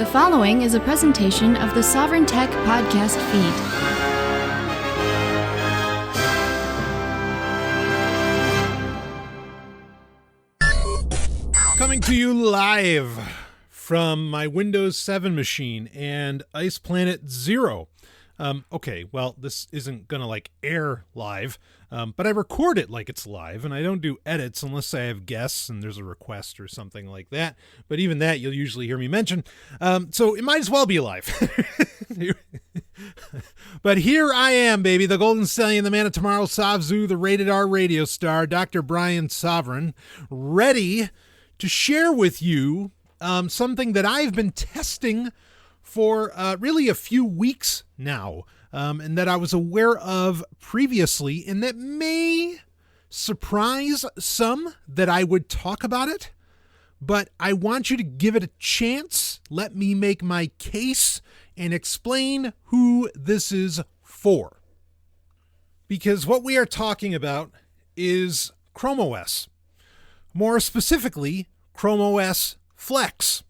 The following is a presentation of the Sovryn Tech podcast feed. Coming to you live from my Windows 7 machine and Ice Planet Zero. Okay, well, this isn't gonna air live, but I record it like it's live, and I don't do edits unless I have guests and there's a request or something like that. But even that you'll usually hear me mention. So it might as well be live. But here I am, baby, the Golden Stallion, the man of tomorrow, Savzu, the rated R radio star, Dr. Brian Sovryn, ready to share with you something that I've been testing for really a few weeks now, and that I was aware of previously, and that may surprise some that I would talk about it, but I want you to give it a chance. Let me make my case and explain who this is for. Because what we are talking about is Chrome OS. More specifically, Chrome OS Flex.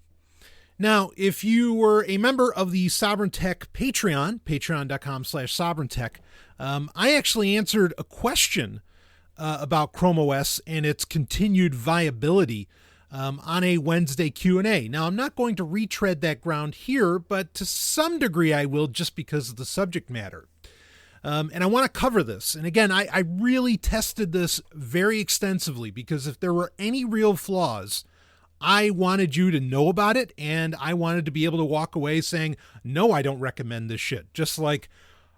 Now, if you were a member of the Sovryn Tech Patreon, patreon.com/SovrynTech, I actually answered a question about Chrome OS and its continued viability on a Wednesday Q&A. Now, I'm not going to retread that ground here, but to some degree I will, just because of the subject matter. And I want to cover this. And again, I really tested this very extensively, because if there were any real flaws, I wanted you to know about it, and I wanted to be able to walk away saying, no, I don't recommend this shit. Just like,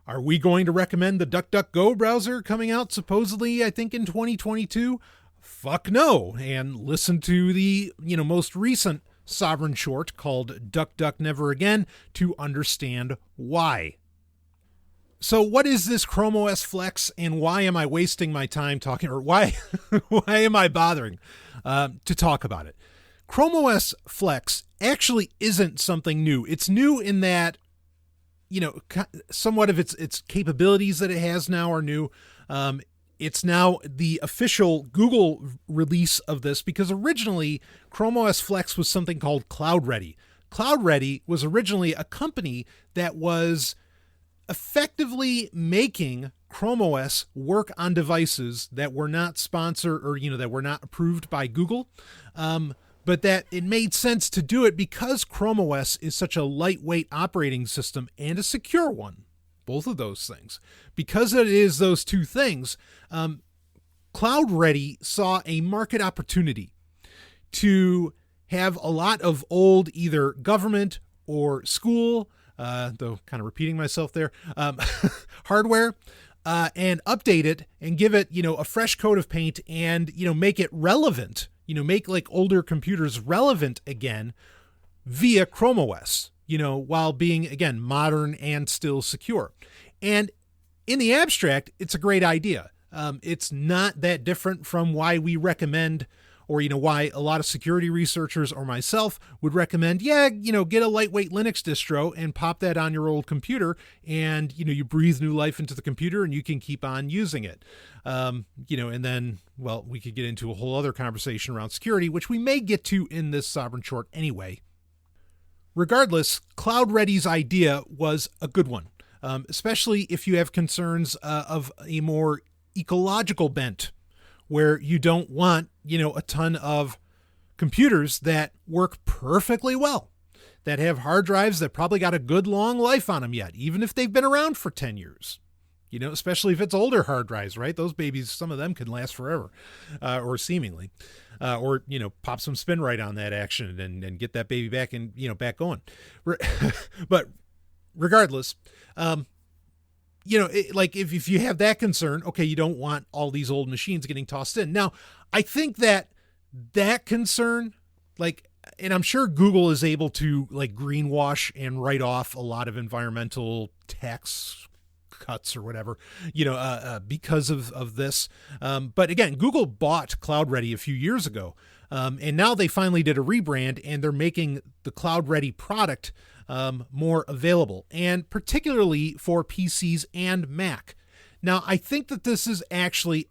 are we going to recommend the DuckDuckGo browser coming out supposedly, I think, in 2022? Fuck no. And listen to the, most recent Sovryn short called Duck Duck Never Again to understand why. So what is this Chrome OS Flex, and why am I wasting my time talking, or why am I bothering to talk about it? Chrome OS Flex actually isn't something new. It's new in that, somewhat of its capabilities that it has now are new. It's now the official Google release of this, because originally Chrome OS Flex was something called CloudReady. CloudReady was originally a company that was effectively making Chrome OS work on devices that were not sponsored, or, that were not approved by Google. But that it made sense to do it because Chrome OS is such a lightweight operating system and a secure one. Both of those things. Because it is those two things, CloudReady saw a market opportunity to have a lot of old either government or school, though kind of repeating myself there, hardware, and update it and give it, a fresh coat of paint and, make it relevant. Make older computers relevant again via Chrome OS, while being, again, modern and still secure. And in the abstract, it's a great idea. It's not that different from why we recommend, or, why a lot of security researchers or myself would recommend, get a lightweight Linux distro and pop that on your old computer, and, you breathe new life into the computer and you can keep on using it. And then, well, we could get into a whole other conversation around security, which we may get to in this Sovryn short anyway. Regardless, CloudReady's idea was a good one, especially if you have concerns of a more ecological bent, where you don't want, a ton of computers that work perfectly well, that have hard drives that probably got a good long life on them yet, even if they've been around for 10 years. Especially if it's older hard drives, right? Those babies, some of them can last forever, or seemingly, or, pop some spin right on that action and get that baby back and, back going. But regardless, if you have that concern, okay, you don't want all these old machines getting tossed in. Now, I think that concern, and I'm sure Google is able to greenwash and write off a lot of environmental tax cuts or whatever, because of this. But again, Google bought CloudReady a few years ago, and now they finally did a rebrand, and they're making the CloudReady product more available, and particularly for PCs and Mac. Now, I think that this is actually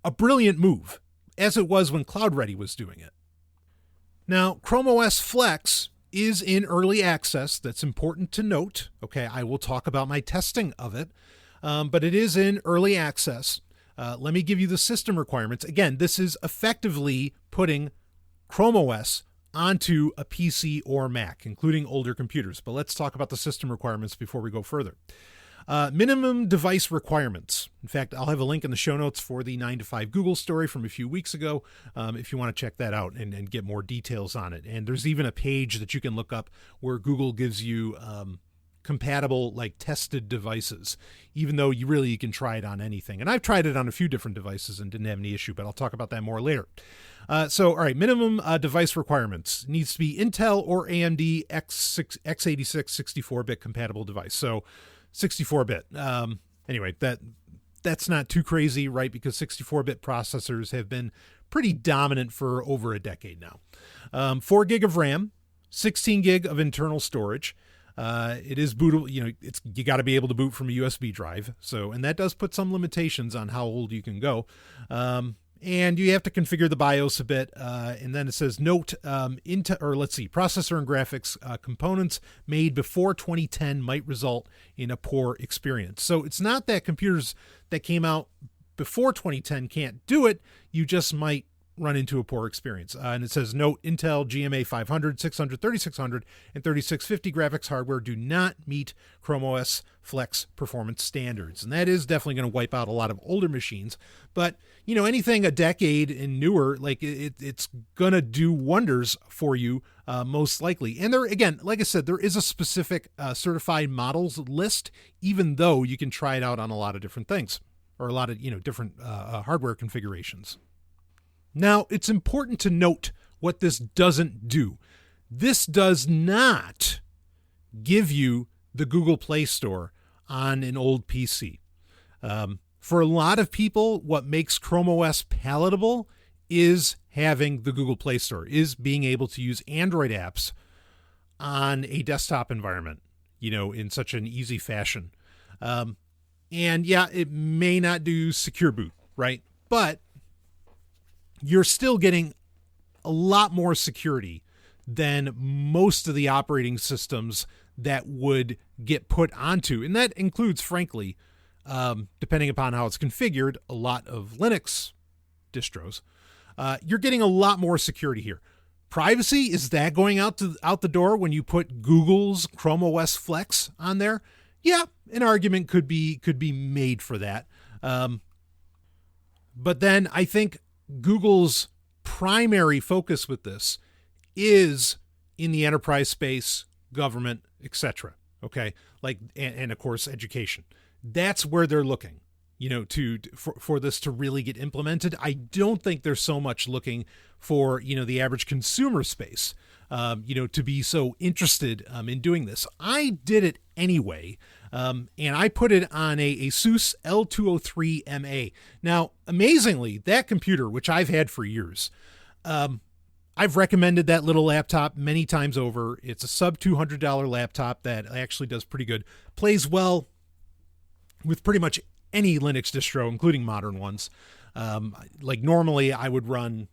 a brilliant move, as it was when CloudReady was doing it. Now, Chrome OS Flex is in early access. That's important to note. Okay, I will talk about my testing of it, but it is in early access. Let me give you the system requirements. Again, this is effectively putting Chrome OS onto a PC or Mac, including older computers. But let's talk about the system requirements before we go further. Minimum device requirements. In fact, I'll have a link in the show notes for the 9 to 5 Google story from a few weeks ago if you want to check that out and get more details on it. And there's even a page that you can look up where Google gives you compatible, like, tested devices, even though you can try it on anything. And I've tried it on a few different devices and didn't have any issue, but I'll talk about that more later. All right, minimum device requirements. Needs to be Intel or AMD x86 64-bit compatible device. So 64-bit. Anyway, that's not too crazy, right? Because 64-bit processors have been pretty dominant for over a decade now. 4 gig of RAM, 16 gig of internal storage. It is bootable. You got to be able to boot from a USB drive. And that does put some limitations on how old you can go. And you have to configure the BIOS a bit. And then it says note, processor and graphics components made before 2010 might result in a poor experience. So it's not that computers that came out before 2010 can't do it. You just might run into a poor experience. And it says note, Intel GMA 500, 600, 3600, and 3650 graphics hardware do not meet Chrome OS Flex performance standards. And that is definitely going to wipe out a lot of older machines. But, anything a decade and newer, like it's going to do wonders for you, most likely. And there, again, like I said, there is a specific certified models list, even though you can try it out on a lot of different things or a lot of, different hardware configurations. Now, it's important to note what this doesn't do. This does not give you the Google Play Store on an old PC. For a lot of people, what makes Chrome OS palatable is having the Google Play Store, is being able to use Android apps on a desktop environment, in such an easy fashion. And yeah, it may not do secure boot, right? But you're still getting a lot more security than most of the operating systems that would get put onto. And that includes, frankly, depending upon how it's configured, a lot of Linux distros. You're getting a lot more security here. Privacy, is that going out the door when you put Google's Chrome OS Flex on there? Yeah, an argument could be made for that. But then I think Google's primary focus with this is in the enterprise space, government, etc. Okay, and of course education. That's where they're looking, for this to really get implemented. I don't think they're so much looking for the average consumer space, to be so interested in doing this. I did it anyway. And I put it on a Asus L203MA. Now, amazingly, that computer, which I've had for years, I've recommended that little laptop many times over. It's a sub $200 laptop that actually does pretty good. Plays well with pretty much any Linux distro, including modern ones. Normally I would run,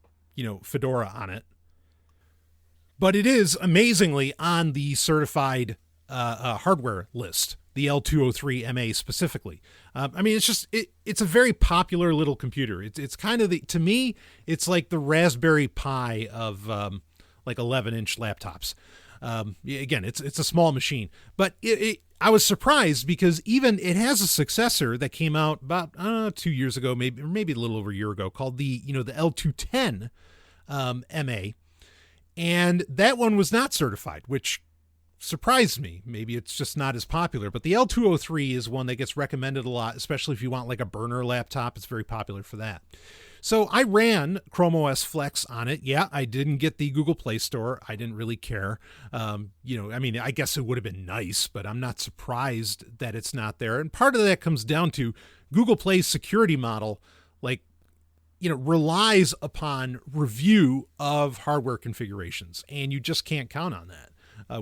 Fedora on it. But it is amazingly on the certified hardware list. The L203MA specifically. It's a very popular little computer. It's kind of to me, it's like the Raspberry Pi of 11-inch laptops. Again, it's a small machine, but I was surprised because even it has a successor that came out about 2 years ago, maybe a little over a year ago, called the L210 MA, and that one was not certified, which surprised me. Maybe it's just not as popular, but the L203 is one that gets recommended a lot, especially if you want like a burner laptop. It's very popular for that. So I ran Chrome OS Flex on it. Yeah, I didn't get the Google Play Store. I didn't really care. I guess it would have been nice, but I'm not surprised that it's not there. And part of that comes down to Google Play's security model, relies upon review of hardware configurations, and you just can't count on that.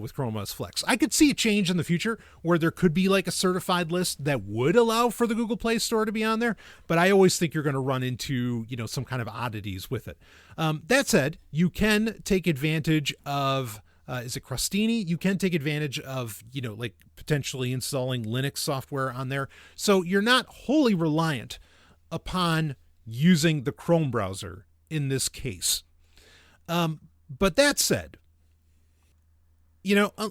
With Chrome OS Flex. I could see a change in the future where there could be like a certified list that would allow for the Google Play Store to be on there, but I always think you're going to run into, some kind of oddities with it. That said, you can take advantage of is it Crostini? You can take advantage of, like potentially installing Linux software on there. So you're not wholly reliant upon using the Chrome browser in this case. But that said,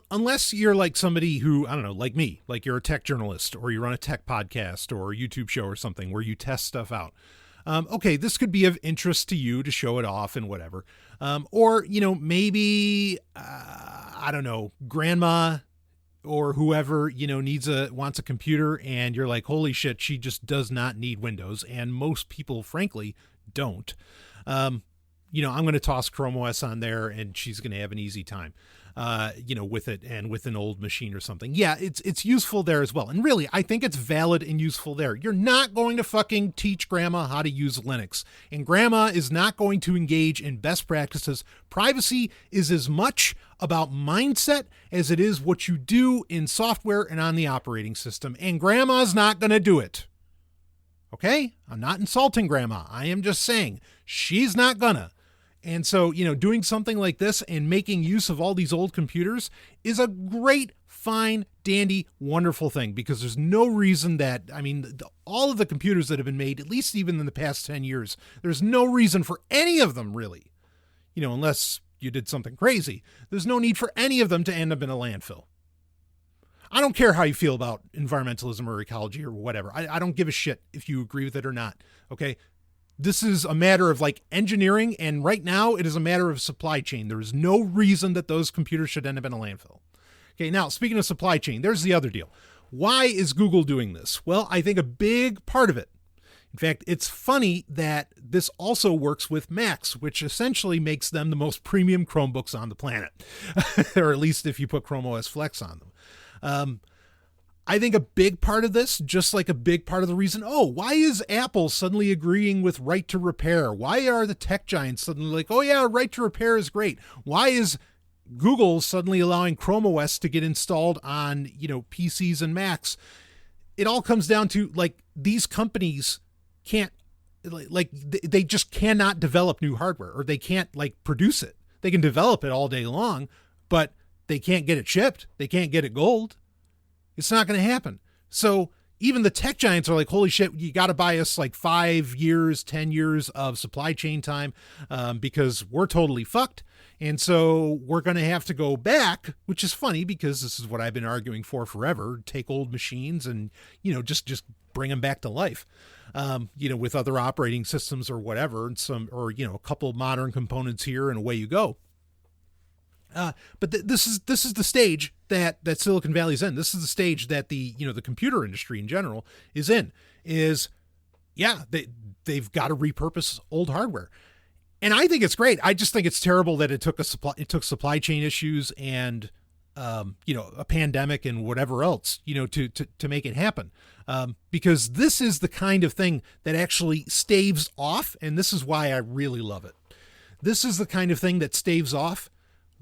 unless you're like somebody who, I don't know, like me, like you're a tech journalist or you run a tech podcast or a YouTube show or something where you test stuff out. Okay, this could be of interest to you to show it off and whatever. Or, maybe, I don't know, grandma or whoever, wants a computer and you're like, holy shit, she just does not need Windows. And most people, frankly, don't. I'm going to toss Chrome OS on there and she's going to have an easy time, with it and with an old machine or something. Yeah, it's useful there as well. And really, I think it's valid and useful there. You're not going to fucking teach grandma how to use Linux. And grandma is not going to engage in best practices. Privacy is as much about mindset as it is what you do in software and on the operating system. And grandma's not going to do it. Okay? I'm not insulting grandma. I am just saying she's not gonna. And so, doing something like this and making use of all these old computers is a great, fine, dandy, wonderful thing because there's no reason that, all of the computers that have been made, at least even in the past 10 years, there's no reason for any of them really, unless you did something crazy. There's no need for any of them to end up in a landfill. I don't care how you feel about environmentalism or ecology or whatever. I don't give a shit if you agree with it or not. Okay. This is a matter of like engineering, and right now it is a matter of supply chain. There is no reason that those computers should end up in a landfill. Okay, now speaking of supply chain, there's the other deal. Why is Google doing this? Well, I think a big part of it, in fact, it's funny that this also works with Macs, which essentially makes them the most premium Chromebooks on the planet, or at least if you put Chrome OS Flex on them. I think a big part of this, just like a big part of the reason, why is Apple suddenly agreeing with right to repair? Why are the tech giants suddenly like, oh yeah, right to repair is great? Why is Google suddenly allowing Chrome OS to get installed on, PCs and Macs? It all comes down to like these companies can't, they just cannot develop new hardware, or they can't like produce it. They can develop it all day long, but they can't get it shipped. They can't get it gold. It's not going to happen. So even the tech giants are like, holy shit, you got to buy us like 5 years, 10 years of supply chain time because we're totally fucked. And so we're going to have to go back, which is funny because this is what I've been arguing for forever. Take old machines and, just bring them back to life, with other operating systems or whatever, and a couple modern components here and away you go. But this is the stage that Silicon Valley's in. This is the stage that the computer industry in general is in. They've got to repurpose old hardware, and I think it's great. I just think it's terrible that it took supply chain issues and a pandemic and whatever else to make it happen. Because this is the kind of thing that actually staves off, and this is why I really love it. This is the kind of thing that staves off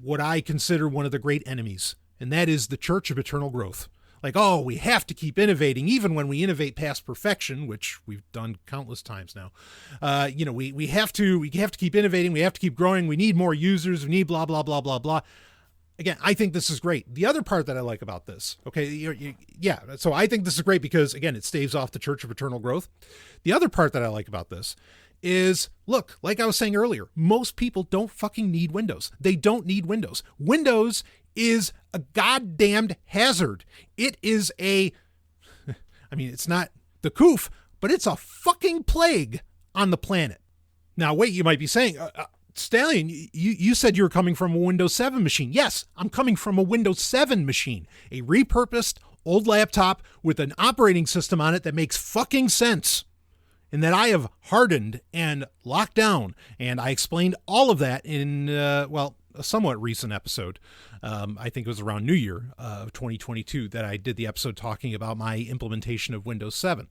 what I consider one of the great enemies, and that is the Church of Eternal Growth. Like, we have to keep innovating, even when we innovate past perfection, which we've done countless times now. We have to keep innovating. We have to keep growing. We need more users. We need blah, blah, blah, blah, blah. Again, I think this is great. The other part that I like about this, so I think this is great because, again, it staves off the Church of Eternal Growth. The other part that I like about this is, look, like I was saying earlier, most people don't fucking need Windows. They don't need Windows. Windows is a goddamned hazard. It is it's not the coof, but it's a fucking plague on the planet. Now, wait, you might be saying, Stallion, you said you were coming from a Windows 7 machine. Yes, I'm coming from a Windows 7 machine, a repurposed old laptop with an operating system on it that makes fucking sense, and that I have hardened and locked down. And I explained all of that in, a somewhat recent episode. I think it was around New Year of 2022 that I did the episode talking about my implementation of Windows 7.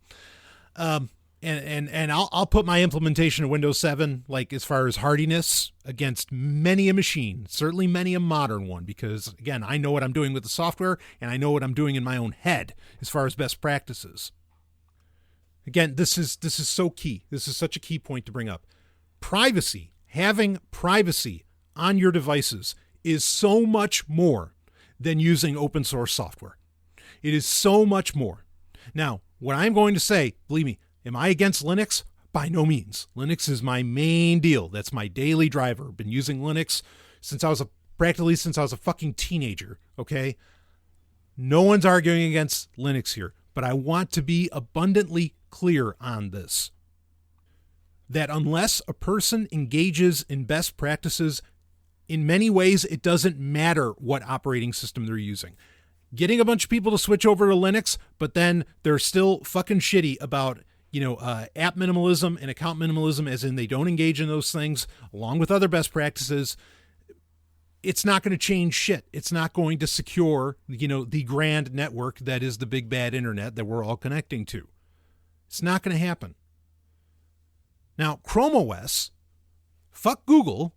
And I'll put my implementation of Windows 7, like as far as hardiness, against many a machine, certainly many a modern one, because again, I know what I'm doing with the software and I know what I'm doing in my own head as far as best practices. Again, this is so key. This is such a key point to bring up. Privacy, having privacy on your devices is so much more than using open source software. It is so much more. Now, what I'm going to say, believe me, am I against Linux? By no means. Linux is my main deal. That's my daily driver. Been using Linux practically since I was a fucking teenager, okay? No one's arguing against Linux here, but I want to be abundantly clear on this. That unless a person engages in best practices, in many ways, it doesn't matter what operating system they're using. Getting a bunch of people to switch over to Linux, but then they're still fucking shitty about, app minimalism and account minimalism, as in they don't engage in those things, along with other best practices, it's not going to change shit. It's not going to secure, the grand network that is the big bad internet that we're all connecting to. It's not going to happen. Now, Chrome OS, fuck Google,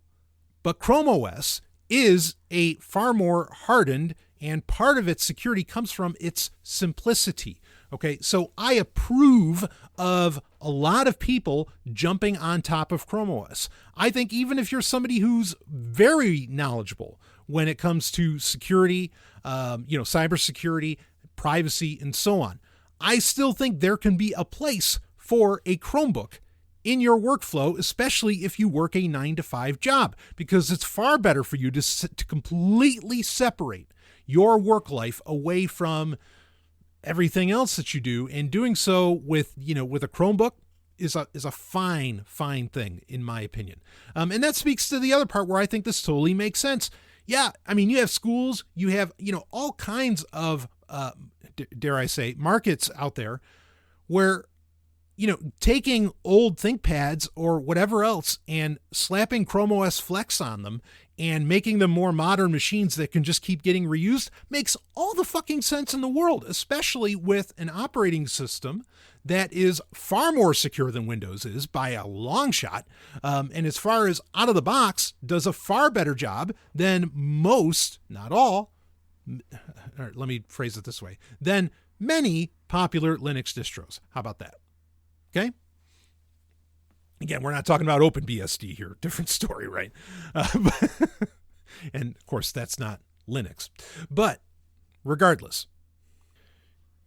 but Chrome OS is a far more hardened, and part of its security comes from its simplicity. Okay, so I approve of a lot of people jumping on top of Chrome OS. I think even if you're somebody who's very knowledgeable when it comes to security, cybersecurity, privacy, and so on, I still think there can be a place for a Chromebook in your workflow, especially if you work a 9-to-5 job, because it's far better for you to completely separate your work life away from everything else that you do, and doing so with a Chromebook is a fine thing, in my opinion. And that speaks to the other part where I think this totally makes sense. Yeah, I mean, you have schools, you have, all kinds of, dare I say, markets out there where, taking old ThinkPads or whatever else and slapping Chrome OS Flex on them and making them more modern machines that can just keep getting reused makes all the fucking sense in the world, especially with an operating system that is far more secure than Windows is by a long shot. And as far as out of the box, does a far better job than most, not all, let me phrase it this way, than many popular Linux distros. How about that? Okay. Again, we're not talking about OpenBSD here. Different story, right? And of course, that's not Linux. But regardless,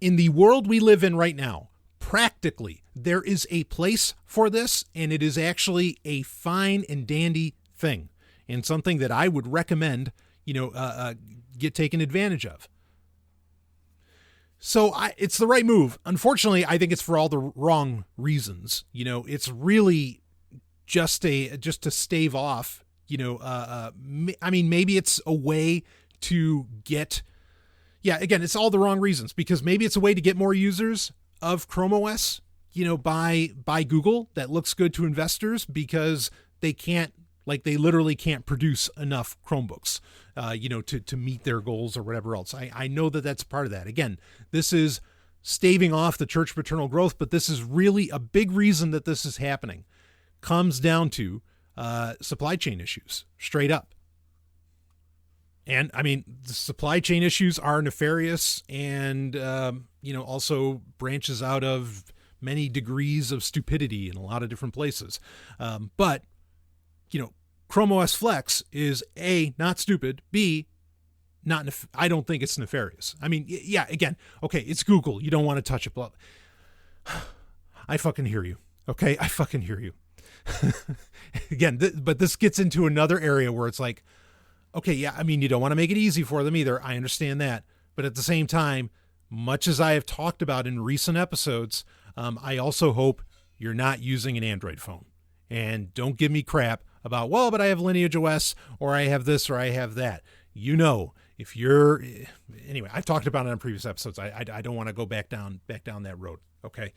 in the world we live in right now, practically, there is a place for this, and it is actually a fine and dandy thing, and something that I would recommend, get taken advantage of. So it's the right move. Unfortunately, I think it's for all the wrong reasons. It's really just to stave off, maybe it's a way to get, again, it's all the wrong reasons, because maybe it's a way to get more users of Chrome OS, by Google. That looks good to investors because they literally can't produce enough Chromebooks, to meet their goals or whatever else. I know that that's part of that. Again, this is staving off the church paternal growth, but this is really a big reason that this is happening. Comes down to supply chain issues, straight up. And I mean, the supply chain issues are nefarious and, also branches out of many degrees of stupidity in a lot of different places. But Chrome OS Flex is A, not stupid, B, I don't think it's nefarious. I mean, again, okay, it's Google. You don't want to touch it. But I fucking hear you. Okay, I fucking hear you. Again, but this gets into another area where it's like, okay, you don't want to make it easy for them either. I understand that. But at the same time, much as I have talked about in recent episodes, I also hope you're not using an Android phone. And don't give me crap about, well, but I have Lineage OS, or I have this, or I have that. If you're, anyway, I've talked about it on previous episodes. I don't want to go back down that road. Okay.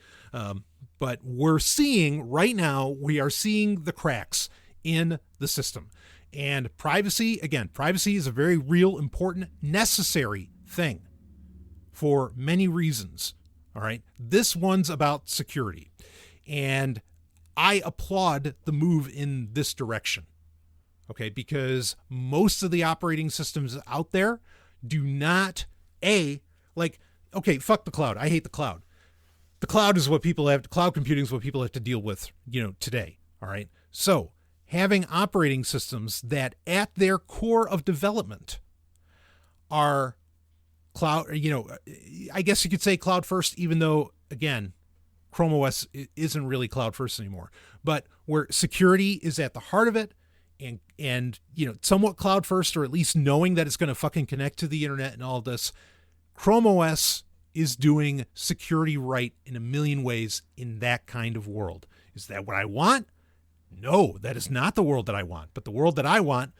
But we are seeing the cracks in the system, and privacy is a very real, important, necessary thing for many reasons. All right. This one's about security, and I applaud the move in this direction. Okay, because most of the operating systems out there do not, fuck the cloud. I hate the cloud. The cloud is what people have, cloud computing is what people have to deal with, today. All right. So having operating systems that at their core of development are cloud, I guess you could say cloud first, even though, again, Chrome OS isn't really cloud first anymore, but where security is at the heart of it, and somewhat cloud first, or at least knowing that it's going to fucking connect to the internet and all of this. Chrome OS is doing security right in a million ways in that kind of world. Is that what I want? No, that is not the world that I want. But the world that I want,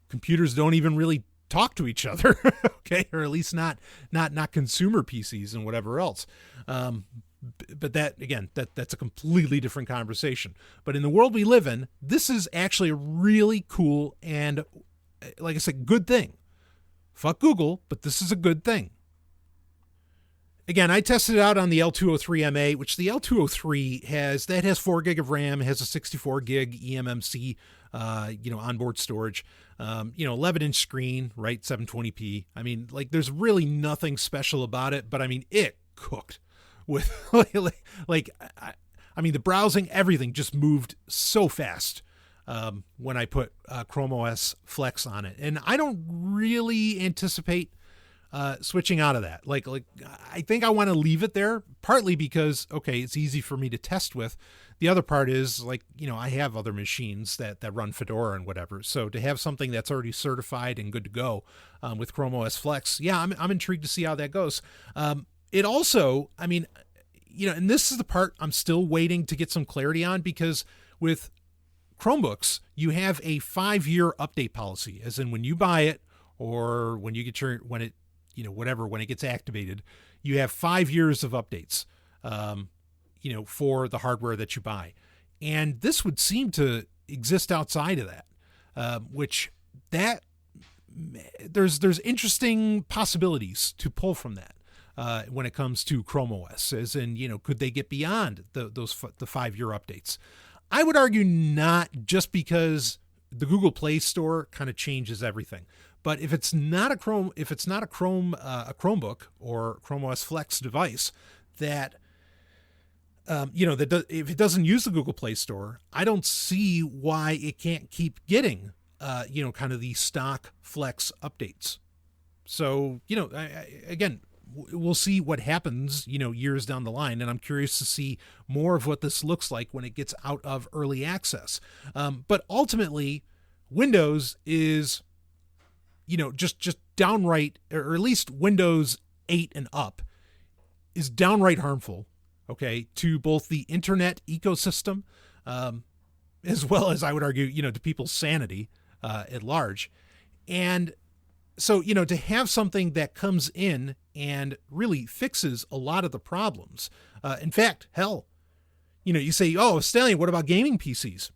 computers don't even really talk to each other, okay, or at least not consumer PCs and whatever else. But that, again, that's a completely different conversation. But in the world we live in, this is actually a really cool and, like I said, good thing. Fuck Google, but this is a good thing. Again, I tested it out on the L203MA, which the L203 has 4 gig of RAM, has a 64 gig eMMC, onboard storage, 11-inch screen, right, 720p. I mean, like, there's really nothing special about it, but I mean, it cooked with the browsing, everything just moved so fast when I put Chrome OS Flex on it, and I don't really anticipate switching out of that. Like I think I want to leave it there, partly because, okay, it's easy for me to test with. The other part is, I have other machines that run Fedora and whatever. So to have something that's already certified and good to go with Chrome OS Flex, yeah, I'm intrigued to see how that goes. It also, and this is the part I'm still waiting to get some clarity on, because with Chromebooks, you have a 5-year update policy, as in when you buy it or when you get when it gets activated, you have 5 years of updates, for the hardware that you buy. And this would seem to exist outside of that, which there's interesting possibilities to pull from that when it comes to Chrome OS, as in, could they get beyond the 5-year updates? I would argue not, just because the Google Play Store kind of changes everything. But if it's not a Chromebook or Chrome OS Flex device that, if it doesn't use the Google Play Store, I don't see why it can't keep getting, kind of the stock Flex updates. So, again, we'll see what happens, years down the line. And I'm curious to see more of what this looks like when it gets out of early access. But ultimately, Windows is, just downright, or at least Windows 8 and up, is downright harmful, okay, to both the internet ecosystem, as well as, I would argue, to people's sanity at large. And so, to have something that comes in and really fixes a lot of the problems. In fact, hell, you say, oh, Stallion, what about gaming PCs?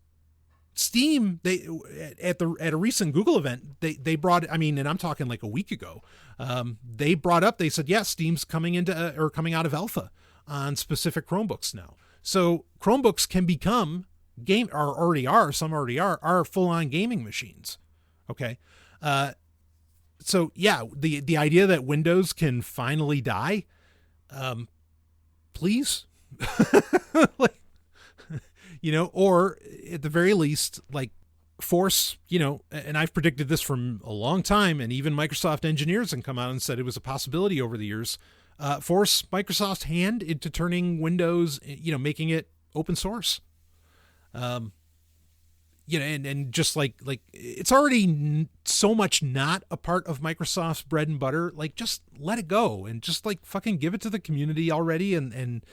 Steam, they at a recent Google event, they brought, and I'm talking like a week ago, they said, yeah, Steam's coming out of alpha on specific Chromebooks now. So Chromebooks can become some already are full-on gaming machines. Okay. So yeah, the idea that Windows can finally die, please, or at the very least, force, and I've predicted this from a long time, and even Microsoft engineers have come out and said it was a possibility over the years, force Microsoft's hand into turning Windows, making it open source. And just like it's already so much not a part of Microsoft's bread and butter. Like, just let it go and just fucking give it to the community already and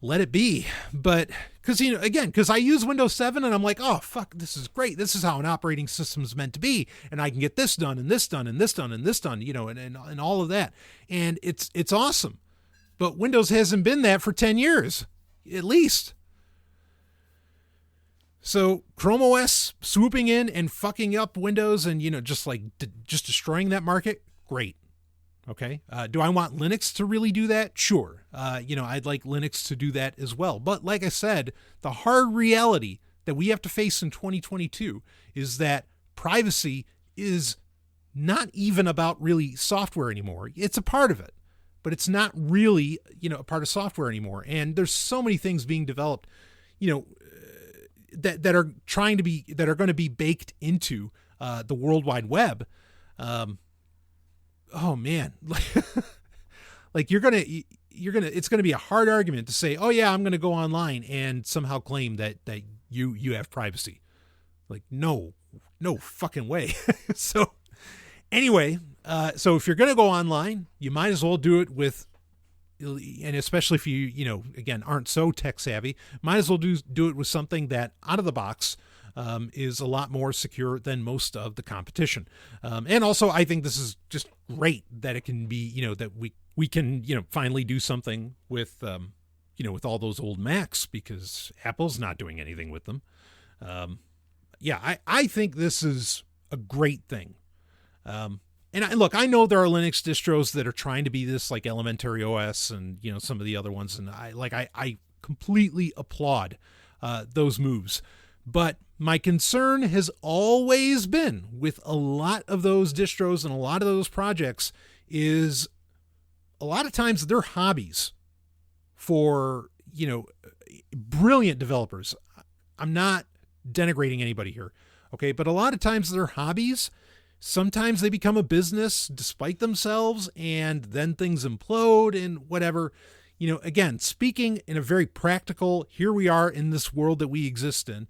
let it be. But because I use Windows 7 and I'm like, oh fuck, this is great. This is how an operating system is meant to be, and I can get this done and this done and this done and this done, and all of that, and it's awesome. But Windows hasn't been that for 10 years at least. So Chrome OS swooping in and fucking up Windows and, just destroying that market. Great. Okay. Do I want Linux to really do that? Sure. I'd like Linux to do that as well. But like I said, the hard reality that we have to face in 2022 is that privacy is not even about really software anymore. It's a part of it, but it's not really, a part of software anymore. And there's so many things being developed, that are going to be baked into the World Wide Web. Oh man, like it's gonna be a hard argument to say, oh yeah, I'm gonna go online and somehow claim that you have privacy. Like no fucking way. So anyway, so if you're gonna go online, you might as well do it with, and especially if you again aren't so tech savvy, might as well do it with something that out of the box is a lot more secure than most of the competition. And also, I think this is just great that it can be, that we can, finally do something with, with all those old Macs, because Apple's not doing anything with them. I think this is a great thing. And I know there are Linux distros that are trying to be this like Elementary OS and, some of the other ones. And I completely applaud those moves. But my concern has always been with a lot of those distros and a lot of those projects is a lot of times they're hobbies for, brilliant developers. I'm not denigrating anybody here. Okay. But a lot of times they're hobbies. Sometimes they become a business despite themselves, and then things implode and whatever. Again, speaking in a very practical, here we are in this world that we exist in,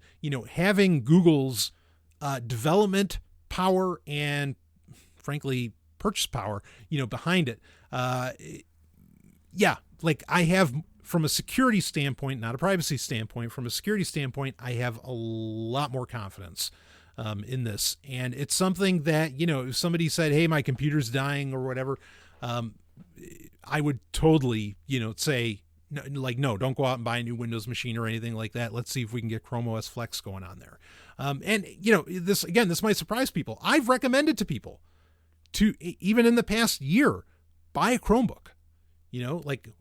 having Google's development power and frankly, purchase power, behind it. I have, from a security standpoint, not a privacy standpoint, from a security standpoint, I have a lot more confidence in this. And it's something that, if somebody said, hey, my computer's dying or whatever, I would totally, say, no, don't go out and buy a new Windows machine or anything like that. Let's see if we can get Chrome OS Flex going on there. This might surprise people. I've recommended to people to, even in the past year, buy a Chromebook.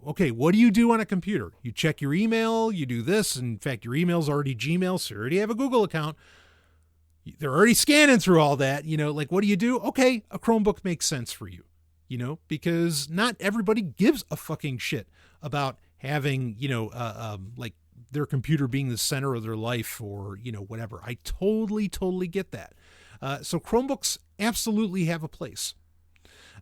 Okay, what do you do on a computer? You check your email, you do this. In fact, your email's already Gmail, so you already have a Google account. They're already scanning through all that, what do you do? Okay, a Chromebook makes sense for you. Because not everybody gives a fucking shit about having, their computer being the center of their life or, whatever. I totally get that. So Chromebooks absolutely have a place.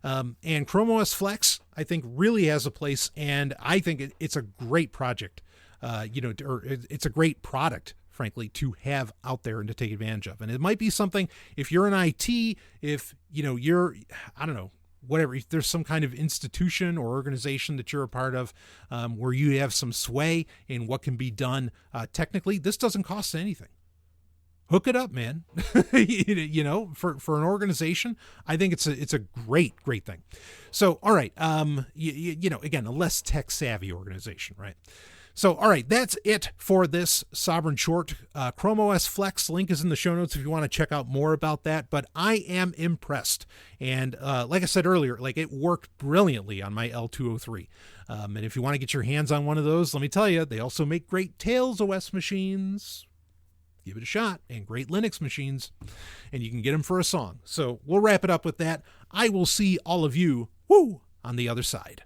And Chrome OS Flex, I think, really has a place. And I think it's a great project, it's a great product, frankly, to have out there and to take advantage of. And it might be something, if you're in IT, if, you're, I don't know, whatever, if there's some kind of institution or organization that you're a part of, where you have some sway in what can be done technically, this doesn't cost anything. Hook it up, man. For an organization, I think it's a great thing. So, all right, again, a less tech savvy organization, right? So, all right, that's it for this Sovryn Short. Chrome OS Flex link is in the show notes if you want to check out more about that. But I am impressed. And like I said earlier, it worked brilliantly on my L203. And if you want to get your hands on one of those, let me tell you, they also make great Tails OS machines. Give it a shot. And great Linux machines. And you can get them for a song. So we'll wrap it up with that. I will see all of you, on the other side.